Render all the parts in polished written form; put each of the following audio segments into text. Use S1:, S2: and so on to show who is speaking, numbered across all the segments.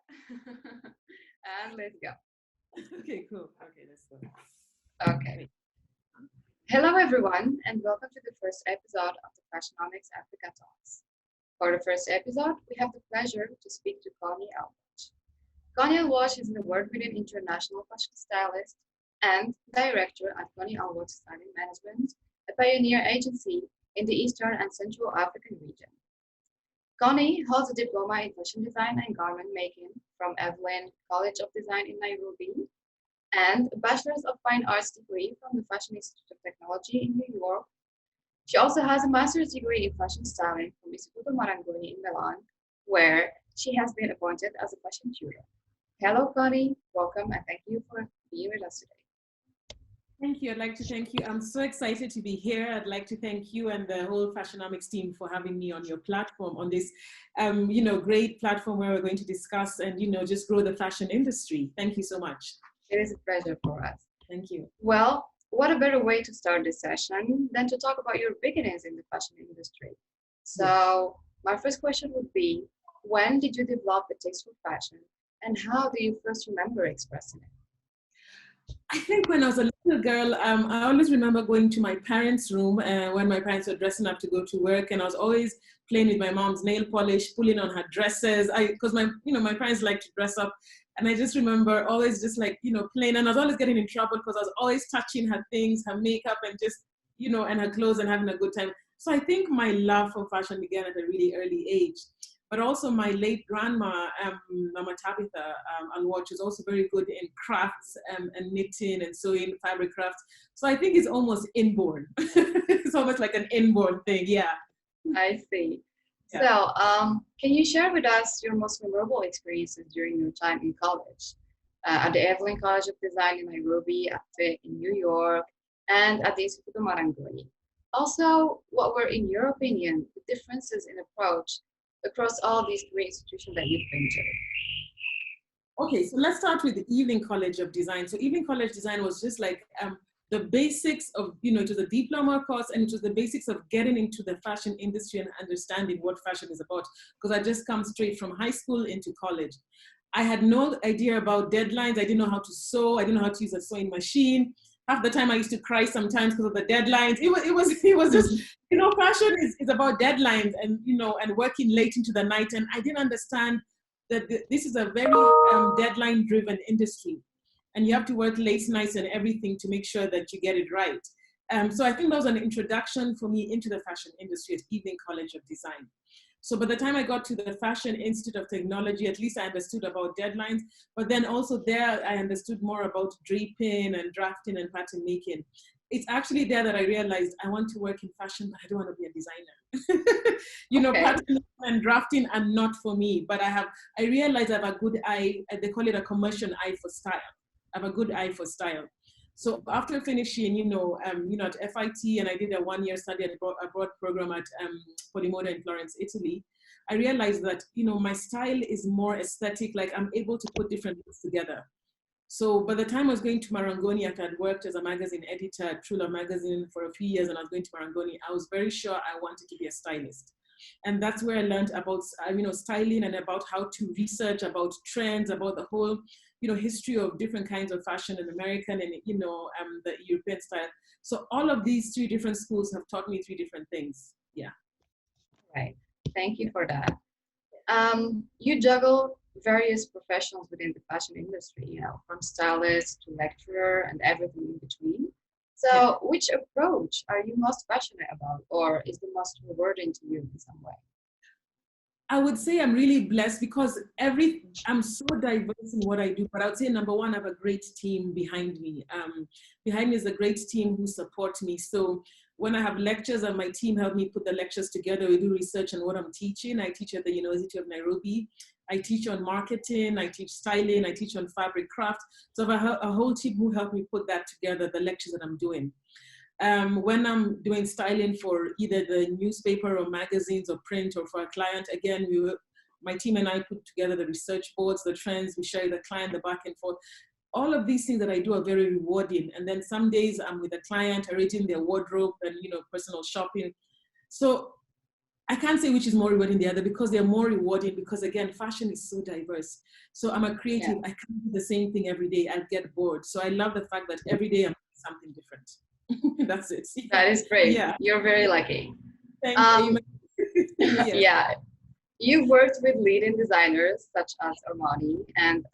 S1: And let's go.
S2: Okay, cool. Okay, let's go.
S1: Okay. Hello, everyone, and welcome to the first episode of the Fashionomics Africa Talks. For the first episode, we have the pleasure to speak to Connie Aluoch. Connie Aluoch is an award-winning international fashion stylist and director at Connie Aluoch Styling Management, a pioneer agency in the Eastern and Central African region. Connie holds a diploma in fashion design and garment making from Evelyn College of Design in Nairobi and a Bachelor's of Fine Arts degree from the Fashion Institute of Technology in New York. She also has a master's degree in fashion styling from Istituto Marangoni in Milan, where she has been appointed as a fashion tutor. Hello, Connie. Welcome, and thank you for being with us today.
S2: Thank you. I'd like to thank you. I'm so excited to be here. I'd like to thank you and the whole Fashionomics team for having me on your platform, on this, great platform where we're going to discuss and, just grow the fashion industry. Thank you so much.
S1: It is a pleasure for us.
S2: Thank you.
S1: Well, what a better way to start this session than to talk about your beginnings in the fashion industry. So my first question would be, when did you develop a taste for fashion, and how do you first remember expressing it?
S2: I think when I was a little girl, I always remember going to my parents' room when my parents were dressing up to go to work, and I was always playing with my mom's nail polish, pulling on her dresses. Because my parents like to dress up, and I just remember always just playing, and I was always getting in trouble because I was always touching her things, her makeup, and just and her clothes, and having a good time. So I think my love for fashion began at a really early age. But also my late grandma, Mama Tabitha Aluoch, is also very good in crafts and knitting and sewing, fabric crafts. So I think it's almost inborn. It's almost like an inborn thing, yeah.
S1: I see. Yeah. So can you share with us your most memorable experiences during your time in college? At the Evelyn College of Design in Nairobi, at in New York, and at the Istituto Marangoni. Also, what were, in your opinion, the differences in approach across all these three institutions that you've been to?
S2: Okay, so let's start with the Evelyn College of Design. So Evelyn College of Design was just like the basics of, it was a diploma course, and it was the basics of getting into the fashion industry and understanding what fashion is about, because I just come straight from high school into college. I had no idea about deadlines. I didn't know how to sew. I didn't know how to use a sewing machine. Half the time I used to cry sometimes because of the deadlines. It was just, fashion is about deadlines and, and working late into the night. And I didn't understand that this is a very deadline driven industry, and you have to work late nights and everything to make sure that you get it right. So I think that was an introduction for me into the fashion industry at Evelyn College of Design. So by the time I got to the Fashion Institute of Technology, at least I understood about deadlines, but then also there I understood more about draping and drafting and pattern making. It's actually there that I realized I want to work in fashion, but I don't want to be a designer.
S1: Okay.
S2: Pattern and drafting are not for me, but I realized I have a good eye. They call it a commercial eye for style. I have a good eye for style. So after finishing, at FIT, and I did a one-year study at a broad program at Polimoda in Florence, Italy, I realized that, my style is more aesthetic, like I'm able to put different looks together. So by the time I was going to Marangoni, after I'd worked as a magazine editor at True Love magazine for a few years, and I was going to Marangoni, I was very sure I wanted to be a stylist. And that's where I learned about, styling, and about how to research about trends, about the whole, history of different kinds of fashion in American and, the European style. So all of these three different schools have taught me three different things. Yeah.
S1: Right. Thank you for that. You juggle various professions within the fashion industry, from stylist to lecturer and everything in between. So which approach are you most passionate about, or is the most rewarding to you in some way?
S2: I would say I'm really blessed because I'm so diverse in what I do, but I would say number one, I have a great team behind me. Behind me is a great team who support me. So when I have lectures and my team help me put the lectures together, we do research on what I'm teaching. I teach at the University of Nairobi. I teach on marketing, I teach styling, I teach on fabric craft. So I have a whole team who help me put that together, the lectures that I'm doing. When I'm doing styling for either the newspaper or magazines or print or for a client, again, my team and I put together the research boards, the trends, we share the client, the back and forth. All of these things that I do are very rewarding. And then some days I'm with a client, arranging their wardrobe and, personal shopping. So I can't say which is more rewarding than the other because they're more rewarding because again, fashion is so diverse. So I'm a creative. I can't do the same thing every day. I'll get bored. So I love the fact that every day I'm doing something different. That's it.
S1: That is great.
S2: Yeah.
S1: You're very lucky.
S2: Thank you.
S1: Yeah. You've worked with leading designers such as Armani and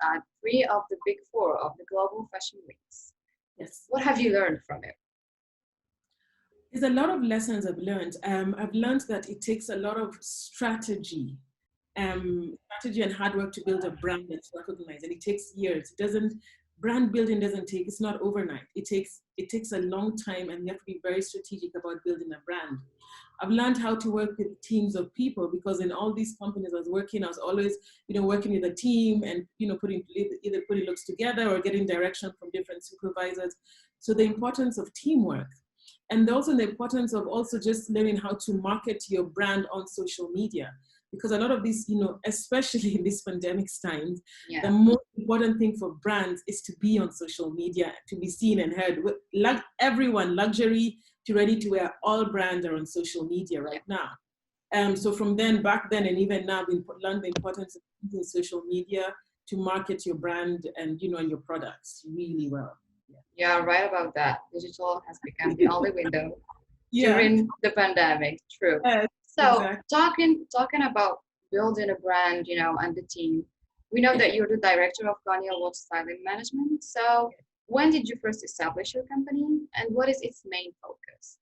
S1: 3 of the big 4 of the global fashion weeks.
S2: Yes.
S1: What have you learned from it?
S2: There's a lot of lessons I've learned. I've learned that it takes a lot of strategy and hard work to build a brand that's recognized, and it takes years. Brand building doesn't take, it's not overnight. It takes a long time, and you have to be very strategic about building a brand. I've learned how to work with teams of people because in all these companies I was always, working with a team and, either putting looks together or getting direction from different supervisors. So the importance of teamwork. And also the importance of also just learning how to market your brand on social media. Because a lot of these, especially in this pandemic times, the most important thing for brands is to be on social media, to be seen and heard. Everyone, luxury to ready to wear, all brands are on social media right now. So from back then, and even now, we learned the importance of using social media to market your brand and, and your products really well.
S1: Yeah, right about that. Digital has become the only window during the pandemic. True. So
S2: exactly.
S1: talking about building a brand, and the team, we know that you're the director of Connie Aluoch Styling Management. So when did you first establish your company and what is its main focus?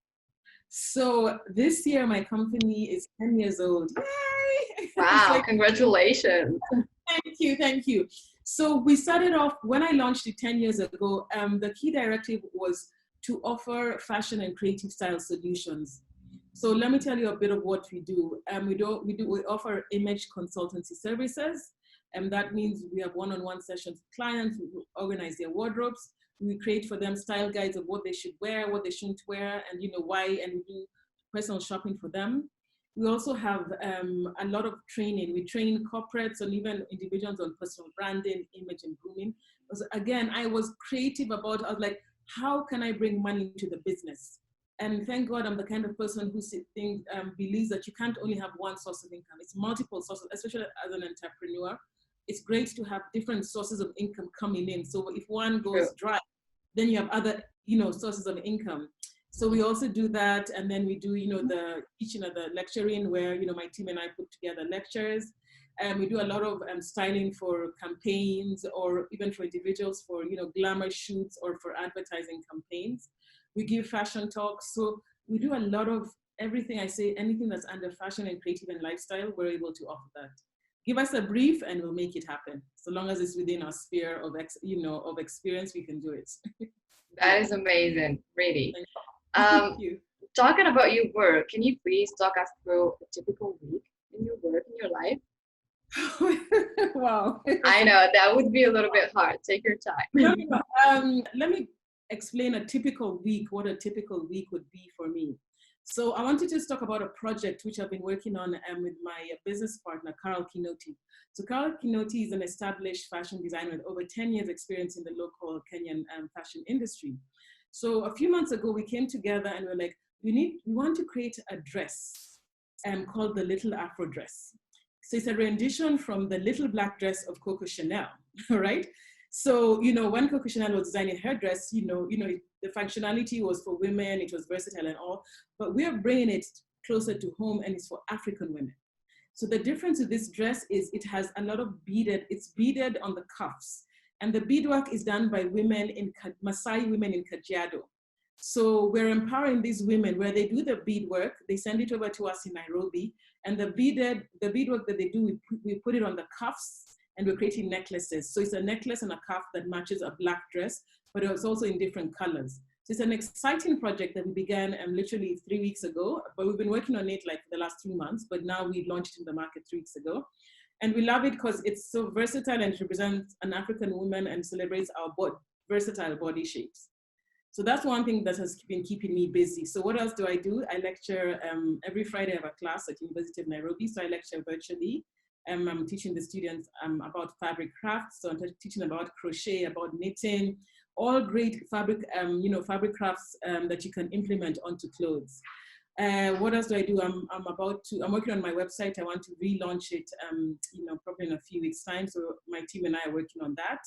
S2: So this year my company is 10 years old. Yay!
S1: Wow, congratulations.
S2: Thank you. So we started off, when I launched it 10 years ago, the key directive was to offer fashion and creative style solutions. So let me tell you a bit of what we do. We offer image consultancy services, and that means we have one-on-one sessions with clients. We organize their wardrobes. We create for them style guides of what they should wear, what they shouldn't wear, and why, and we do personal shopping for them. We also have a lot of training. We train corporates and even individuals on personal branding, image, and grooming. Because again, I was creative I was like, how can I bring money into the business? And thank God I'm the kind of person who believes that you can't only have one source of income. It's multiple sources, especially as an entrepreneur. It's great to have different sources of income coming in. So if one goes dry, then you have other, sources of income. So we also do that. And then we do, the teaching of the lecturing where, my team and I put together lectures. And we do a lot of styling for campaigns or even for individuals for, glamour shoots or for advertising campaigns. We give fashion talks. So we do a lot of everything. I say anything that's under fashion and creative and lifestyle, we're able to offer that. Give us a brief and we'll make it happen. So long as it's within our sphere of, of experience, we can do it.
S1: That is amazing, really.
S2: Thank you.
S1: Talking about your work, can you please talk us through a typical week in your work, in your life?
S2: Wow.
S1: I know, that would be a little bit hard. Take your time.
S2: Let me explain a typical week, what a typical week would be for me. So I want to just talk about a project which I've been working on with my business partner, Carol Kinoti. So Carol Kinoti is an established fashion designer with over 10 years experience in the local Kenyan fashion industry. So a few months ago, we came together and we're like, we want to create a dress called the Little Afro Dress. So it's a rendition from the little black dress of Coco Chanel, right? So, when Coco Chanel was designing her dress, the functionality was for women, it was versatile and all, but we are bringing it closer to home and it's for African women. So the difference with this dress is it has a lot of it's beaded on the cuffs. And the beadwork is done by Maasai women in Kajiado. So we're empowering these women where they do the beadwork, they send it over to us in Nairobi, and the beadwork that they do, we put it on the cuffs, and we're creating necklaces. So it's a necklace and a cuff that matches a black dress, but it's also in different colors. So it's an exciting project that we began literally 3 weeks ago, but we've been working on it like the last 3 months, but now we launched in the market 3 weeks ago. And we love it because it's so versatile and it represents an African woman and celebrates our versatile body shapes. So that's one thing that has been keeping me busy. So what else do? I lecture every Friday. I have a class at University of Nairobi, so I lecture virtually. I'm teaching the students about fabric crafts. So I'm teaching about crochet, about knitting, all great fabric, fabric crafts that you can implement onto clothes. What else do I do? I'm working on my website. I want to relaunch it, probably in a few weeks' time. So my team and I are working on that.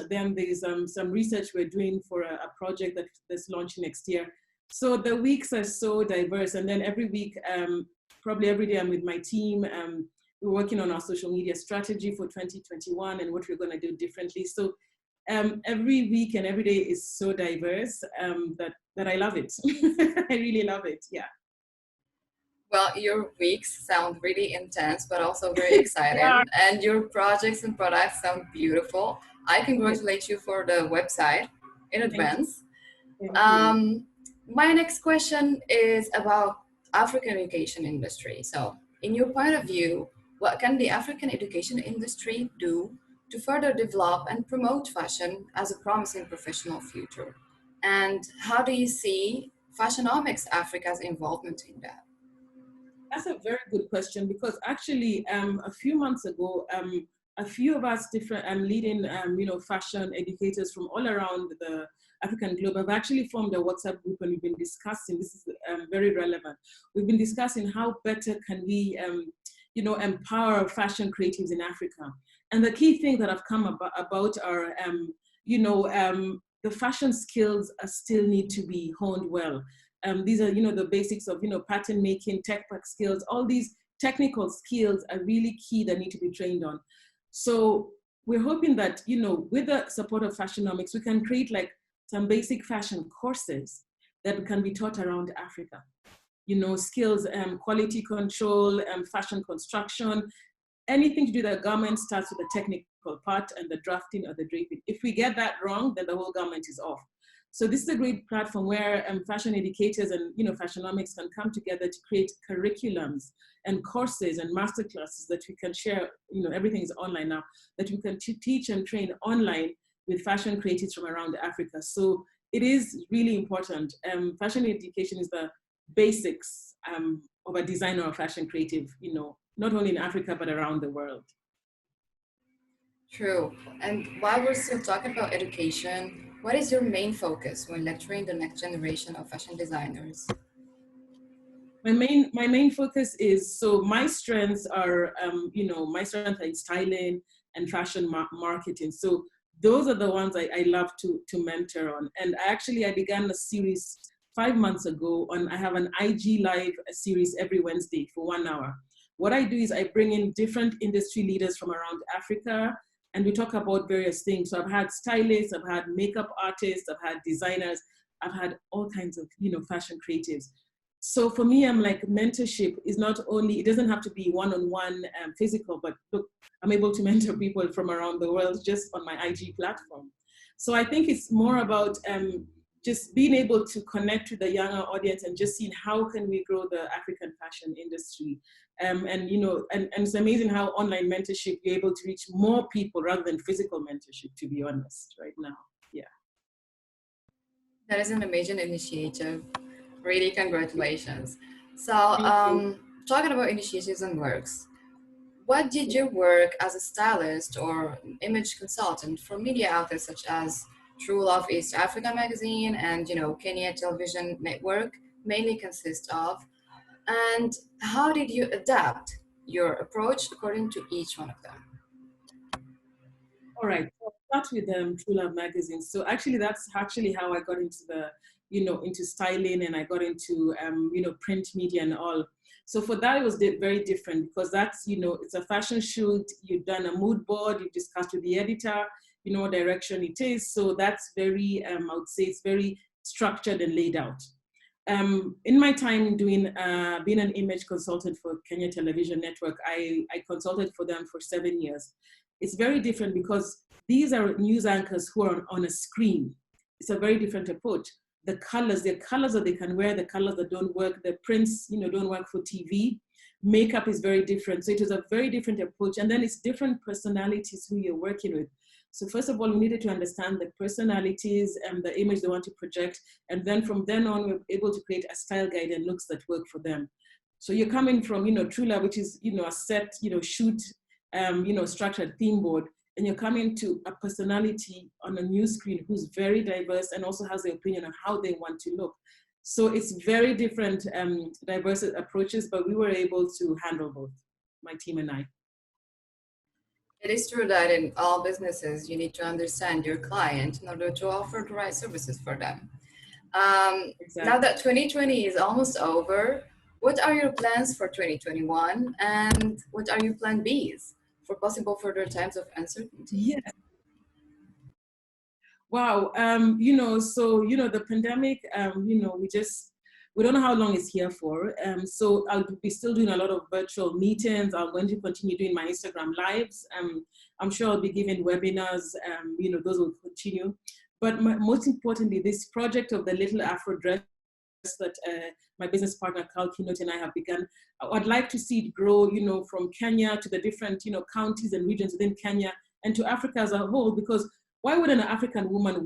S2: Then there's some research we're doing for a project that's launching next year. So the weeks are so diverse. And then every week, probably every day I'm with my team. We're working on our social media strategy for 2021 and what we're going to do differently. So every week and every day is so diverse that I love it. I really love it. Yeah.
S1: Well, your weeks sound really intense, but also very exciting.
S2: Yeah.
S1: And your projects and products sound beautiful. I congratulate you for the website in advance.
S2: Thank you.
S1: My next question is about African education industry. So, in your point of view, what can the African education industry do to further develop and promote fashion as a promising professional future? And how do you see Fashionomics Africa's involvement in that?
S2: That's a very good question, because actually a few months ago, a few of us different leading fashion educators from all around the African globe have actually formed a WhatsApp group, and we've been discussing, this is very relevant, we've been discussing how better can we empower fashion creatives in Africa. And the key thing that have come about are the fashion skills still need to be honed well. These are, the basics of, pattern making, tech pack skills, all these technical skills are really key that need to be trained on. So we're hoping that, with the support of Fashionomics, we can create like some basic fashion courses that can be taught around Africa. Skills, quality control, fashion construction, anything to do with the garment starts with the technical part and the drafting or the draping. If we get that wrong, then the whole garment is off. So this is a great platform where fashion educators and Fashionomics can come together to create curriculums and courses and masterclasses that we can share. Everything is online now, that we can teach and train online with fashion creatives from around Africa. So it is really important. Fashion education is the basics of a designer or fashion creative, not only in Africa, but around the world.
S1: True. And while we're still talking about education, what is your main focus when lecturing the next generation of fashion designers?
S2: My main focus is, so my strengths are, my strengths are in styling and fashion marketing. So those are the ones I love to mentor on. And I began a series 5 months ago I have an IG live series every Wednesday for 1 hour. What I do is I bring in different industry leaders from around Africa, and we talk about various things. So I've had stylists, I've had makeup artists, I've had designers, I've had all kinds of, fashion creatives. So for me, I'm like, mentorship is not only, it doesn't have to be one-on-one physical, but look, I'm able to mentor people from around the world just on my IG platform. So I think it's more about just being able to connect with the younger audience and just seeing how can we grow the African fashion industry. And it's amazing how online mentorship, you're able to reach more people rather than physical mentorship, to be honest, right now. Yeah.
S1: That is an amazing initiative. Really, congratulations. So, talking about initiatives and works, what did you work as a stylist or image consultant for media outlets such as True Love East Africa magazine and Kenya Television Network mainly consist of? And how did you adapt your approach according to each one of them?
S2: All right, so I'll start with True Love magazine. So actually, that's actually how I got into the, into styling, and I got into, print media and all. So for that, it was very different, because that's, it's a fashion shoot, you've done a mood board, you've discussed with the editor, what direction it is. So that's very, I would say it's very structured and laid out. In my time doing, being an image consultant for Kenya Television Network, I consulted for them for 7 years. It's very different because these are news anchors who are on a screen. It's a very different approach. The colors that they can wear, the colors that don't work, the prints, don't work for TV. Makeup is very different. So it was a very different approach. And then it's different personalities who you're working with. So first of all, we needed to understand the personalities and the image they want to project. And then from then on, we're able to create a style guide and looks that work for them. So you're coming from, True Love, which is, a set, shoot, structured theme board, and you're coming to a personality on a new screen who's very diverse and also has their opinion on how they want to look. So it's very different, diverse approaches, but we were able to handle both, my team and I.
S1: It is true that in all businesses, you need to understand your client in order to offer the right services for them.
S2: Exactly.
S1: Now that 2020 is almost over, what are your plans for 2021 and what are your plan Bs for possible further times of uncertainty?
S2: Yes. Wow. The pandemic, we don't know how long it's here for. So I'll be still doing a lot of virtual meetings. I'm going to continue doing my Instagram lives. I'm sure I'll be giving webinars, those will continue. But most importantly, this project of the little Afro dress that my business partner, Carl Kinot, and I have begun, I'd like to see it grow, from Kenya to the different, counties and regions within Kenya and to Africa as a whole, because why would an African woman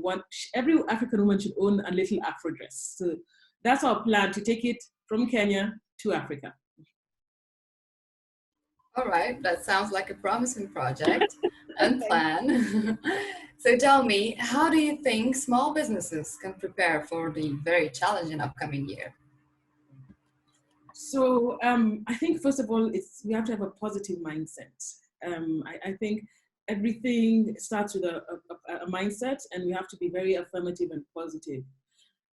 S2: every African woman should own a little Afro dress. So that's our plan, to take it from Kenya to Africa.
S1: All right, that sounds like a promising project and plan. So tell me, how do you think small businesses can prepare for the very challenging upcoming year?
S2: So I think, first of all, we have to have a positive mindset. I think everything starts with a mindset, and we have to be very affirmative and positive.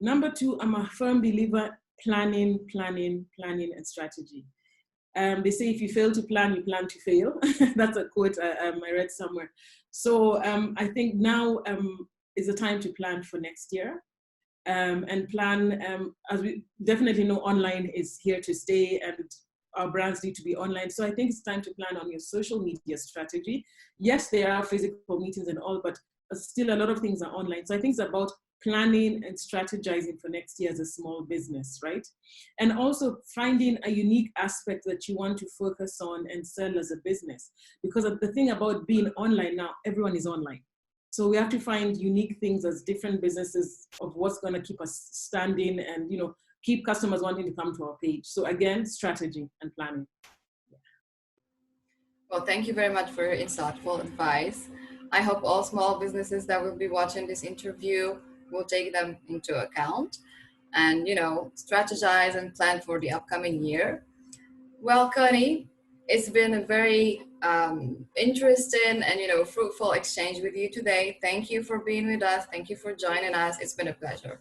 S2: Number two, I'm a firm believer, planning, and strategy. They say if you fail to plan, you plan to fail. That's a quote I read somewhere. So I think now is the time to plan for next year. And plan, as we definitely know, online is here to stay and our brands need to be online. So I think it's time to plan on your social media strategy. Yes, there are physical meetings and all, but still a lot of things are online. So I think it's about planning and strategizing for next year as a small business, right? And also finding a unique aspect that you want to focus on and sell as a business. Because the thing about being online now, everyone is online. So we have to find unique things as different businesses of what's going to keep us standing and, keep customers wanting to come to our page. So again, strategy and planning.
S1: Well, thank you very much for your insightful advice. I hope all small businesses that will be watching this interview will take them into account and, strategize and plan for the upcoming year. Well, Connie, it's been a very interesting and, fruitful exchange with you today. Thank you for being with us. Thank you for joining us. It's been a pleasure.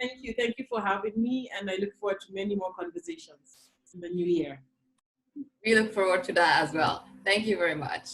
S2: Thank you. Thank you for having me. And I look forward to many more conversations in the new year.
S1: We look forward to that as well. Thank you very much.